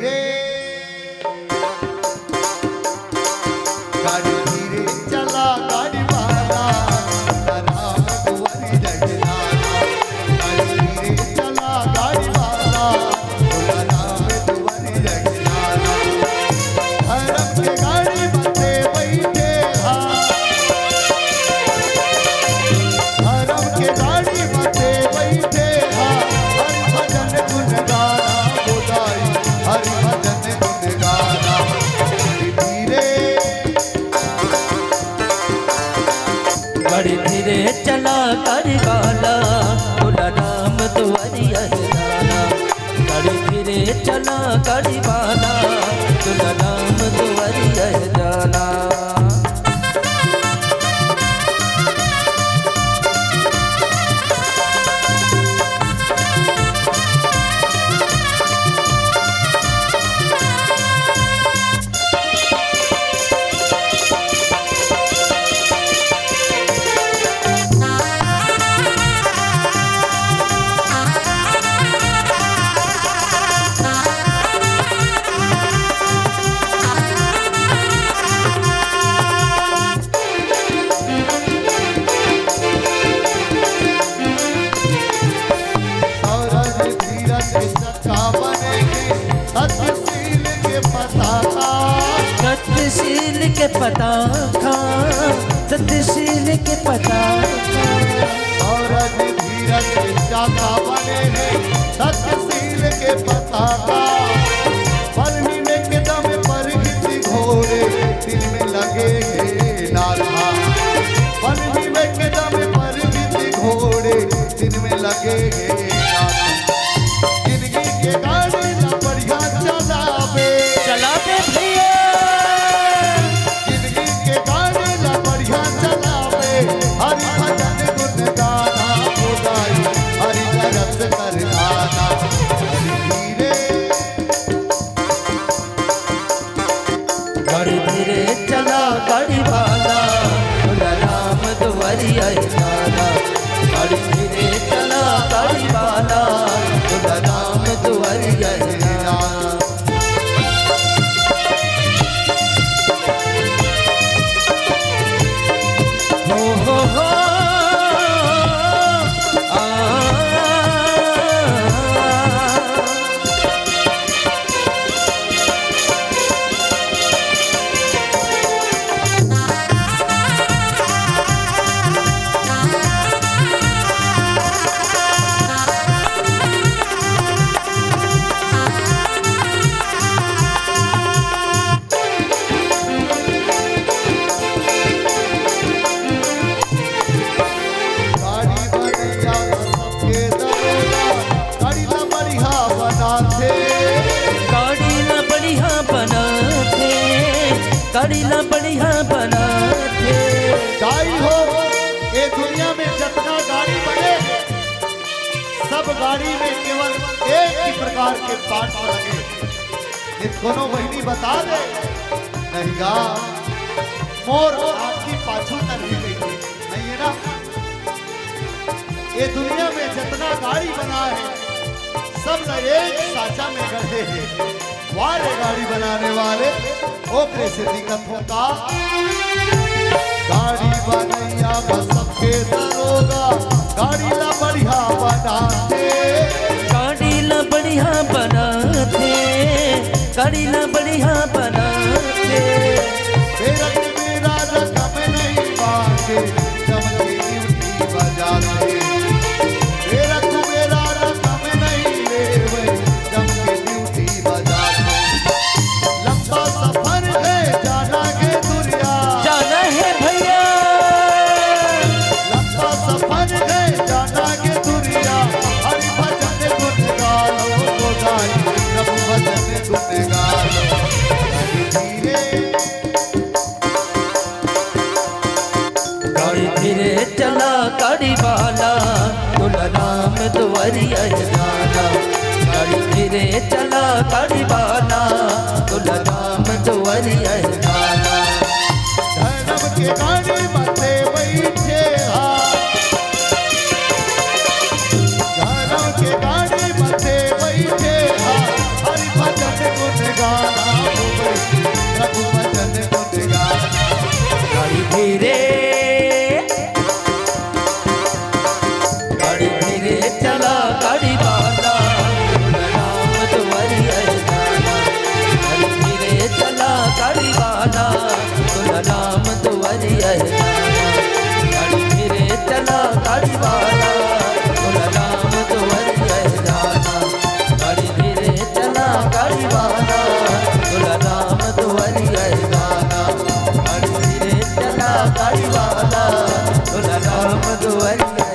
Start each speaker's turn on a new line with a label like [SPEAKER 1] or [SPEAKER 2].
[SPEAKER 1] धीरे गाड़ी धीरे चला गाड़ी वाला राम दुआरी जगना गाड़ी धीरे चला गाड़ी वाला राम दुआरी जगना धर्म के गाड़ी बंदे बैठे धर्म के गाड़ी बंदे बैठे हरि भजन गुण गाना बोलाई हरि भजन गुण गाना
[SPEAKER 2] बड़ी धीरे चला गाड़ी वाला बोला राम दुआरी जाना बड़ी धीरे चला गाड़ी वाला बोला राम दुआरी जाना सत्यशील के पताका सत्यशील के पताका
[SPEAKER 1] औरत धीरज चाका बने हैं सत्यशील के पताका बलमी में कदम पर हित घोड़े दिल में लगे हैं नाला बलमी में कदम पर हित घोड़े दिल में लगे हैं नाला जिंदगी के गाड़ी ना बढ़िया चलावे
[SPEAKER 2] भैया
[SPEAKER 1] हरि भजन गुण गाना बोलाई हरि तरस कर गाना धीरे
[SPEAKER 2] गाड़ी धीरे चला गाड़ी वाला बोला राम दुआरी जाना गाड़ी धीरे चला गाड़ी वाला बोला राम दुआरी जाना गाड़ी ना बढ़िया बना थे
[SPEAKER 1] गाड़ी हो ये दुनिया में जितना गाड़ी बने सब गाड़ी में केवल एक ही प्रकार के पार्ट लगे ये दोनों बहनी बता दे नहीं गा मोर आपकी पाछू तरही गई नहीं है ना ये दुनिया में जितना गाड़ी बना है सब न एक साचा में गढ़े हैं वाले गाड़ी बनाने वाले ओकरे से दिक्कत होता गाड़ी बनैया बस सबके दरोगा गाड़ी ला बढ़िया बनाते
[SPEAKER 2] गाड़ी ला बढ़िया बनाते गाड़ी ला बढ़िया बनाते
[SPEAKER 1] मेरा रकम नहीं मांगे चमकी ड्यूटी बजाते मेरा रकम नहीं ले चमकी ड्यूटी बजाते लंबा सफर है जाना के दुनिया
[SPEAKER 2] जाना है भैया
[SPEAKER 1] लंबा सफर है जाना के दुनिया हरि भजन गुण गाओ गोदाई प्रभु भजन गुण गाओ धीरे
[SPEAKER 2] गाड़ी धीरे चला गाड़ी वाला बोला राम दुआरी जाना गाड़ी धीरे चला गाड़ी वाला बोला राम दुआरी जाना
[SPEAKER 1] धर्म के गाड़ी बंदे बैठे धर्म के गाड़ी बंदे बैठे हरि भजन गुण
[SPEAKER 2] गाड़ी वाला तुलराम दुआरिया जाना गाड़ी धीरे चला गाड़ी वाला तुलराम दुआरिया